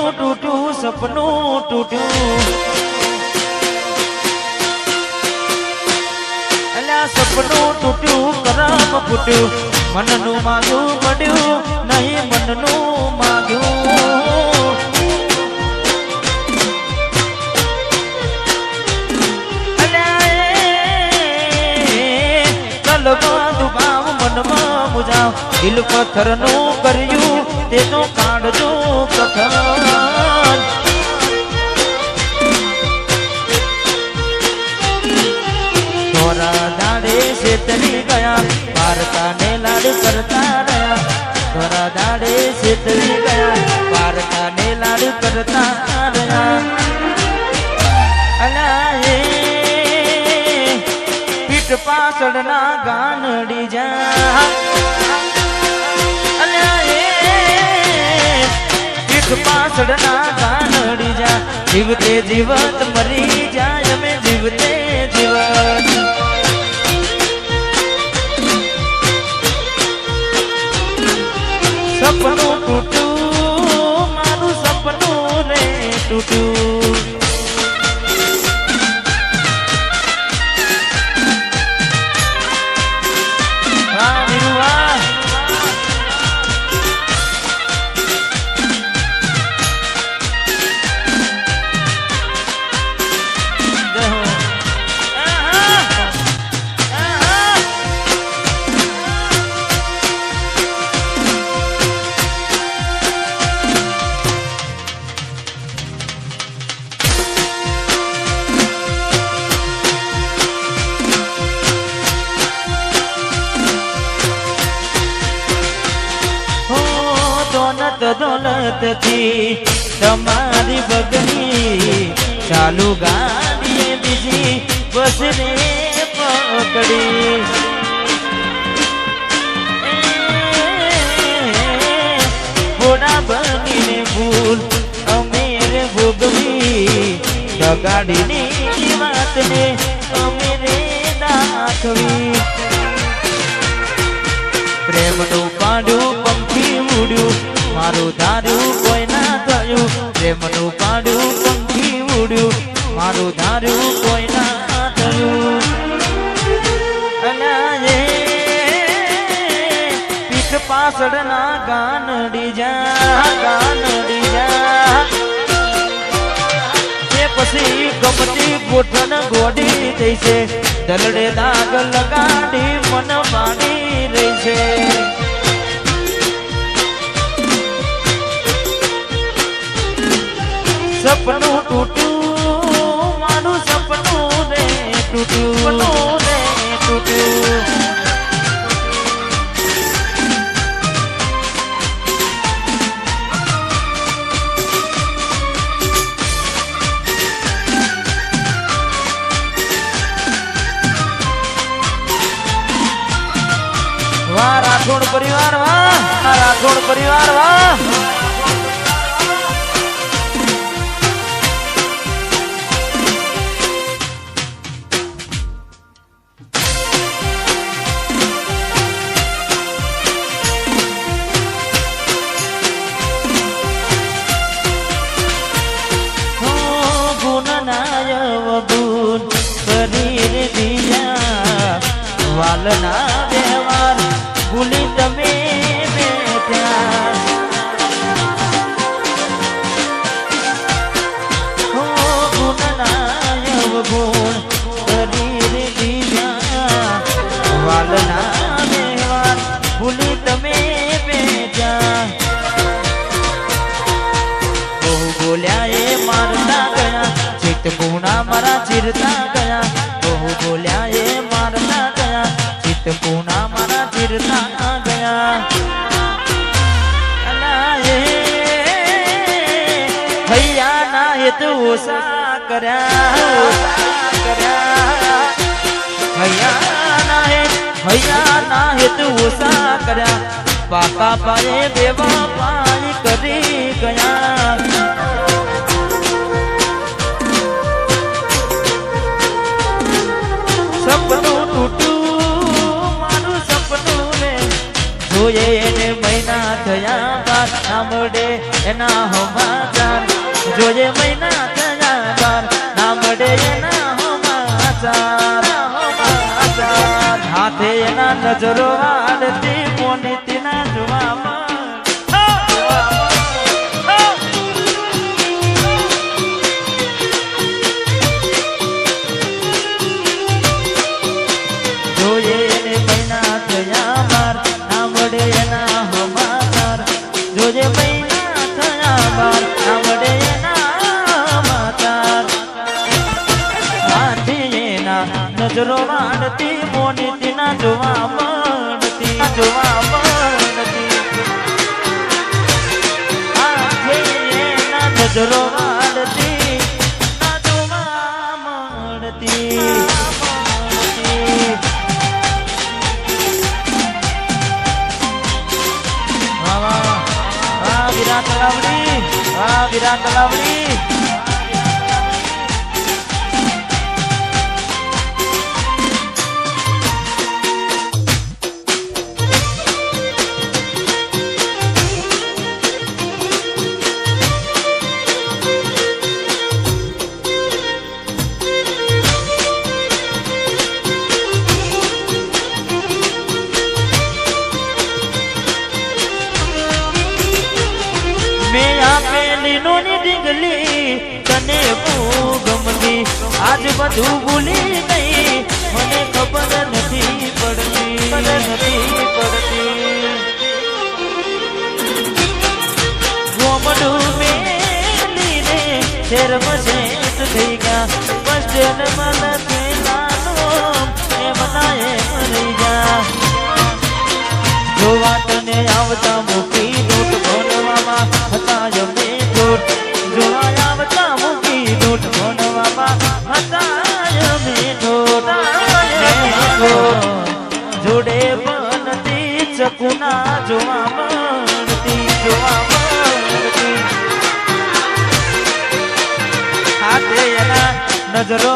સપનું તૂટ્યું અલ્યા સપનું તૂટ્યું કરમ ફૂટ્યું મનનું માગ્યું મળ્યું નહીં મનનું માગ્યું અલ્યા કલબંધ ભાવ મનમાં મુજાવ દિલ પથ્થરનું કર્યું તેનો કાઢજો કથન થોડા દાડે શેતરી ગયા પારકાને લાડ કરતા રહ્યા થોડા દાડે શેતરી ગયા પારકાને લાડ કરતા રહ્યા અલા હે પીઠ પાછળના ગાનડી જા પાછળના ગાનડી જા જીવતે જીવત મરી જાય અમે જીવતે જીવત સપનું તૂટ્યું મારું સપનું રે તૂટ્યું હા નિરુવા દોલત થી તમારી બગડી ચાલુ ગાડીએ બીજી બસ રે પકડી ઘોડા બનીને ભૂલ અમે રે ભોગવી ગાડીની વાતને અમે રે દાખવી પ્રેમનું પાડું પંખી ઉડ્યું મારું ધાર્યું કોઈ ના થયું પ્રેમનું પાડું પંખી ઉડ્યું મારું ધાર્યું કોઈ ના થયું અનાયે પીઠ પાછળના ગાનડી જા તે પછી ગમતી ગોઠણ ગોડી થઈ છે દલડે દાગ લગાડી મન માની રહી છે સપનું તૂટ્યું મારું સપનું રે તૂટ્યું વાહ રાઠોડ પરિવાર વાહ રાઠોડ પરિવાર વાહ વાલના વ્યવહાર ભૂલી તમે બેઠા ગુણનાયવ ગુણ શરીર દીધા વાલના વ્યવહાર ભૂલી તમે બેઠા બહુ બોલ્યા એ મારતા ગયા ચિત્ત ગુણા મારા ચીરતા ગયા બહુ બોલ્યા એ મારતા પૂના મારા ચીરતા ગયા હૈયા ના હેત ઓછા કર્યા હૈયા ના હેત ઓછા કર્યા પાકા પાયે બેવા પાય કરી ગયા સપનું તૂટ્યું જોયે એને મહિના થયા બાદ મળે એના સમાચાર જોઈએ મહિના થયા બાર ના મળે એના સમાચાર હાથે એના નજરો આડતી મોનીતી ના જોવામાં જોઈએ એને મહિના થયા બાર ના મળે એના સમાચાર જોઈએ મહિના થયા બાર ના મળે એના સમાચાર હાથે એના નજરો વાળતી મોનીતી ના જોવા મળતી હાથે એના નજરો વાળતી ના જોવા મળતી વિરાટ તલાવડી મેં આપેલી નોની ડીંગલી તને બહુ ગમતી આજ બધું ભૂલી ગઈ મને ખબર નથી પડતી ગોમડું મેલીને શેરમાં શેઠ થઈ ગયા બસ સ્ટેન્ડમાં લખેલાનો એ મનાએ મરી ગયા જોવા તને આવતા મૂકી દૂટ ભણવામાં હતા અમે દૂટ જોવા આવતા મૂકી દૂટ ભણવામાં હતા અમે દૂટ જોડે બનતી ચકુના જોવા મળતી હાથે એના નજરો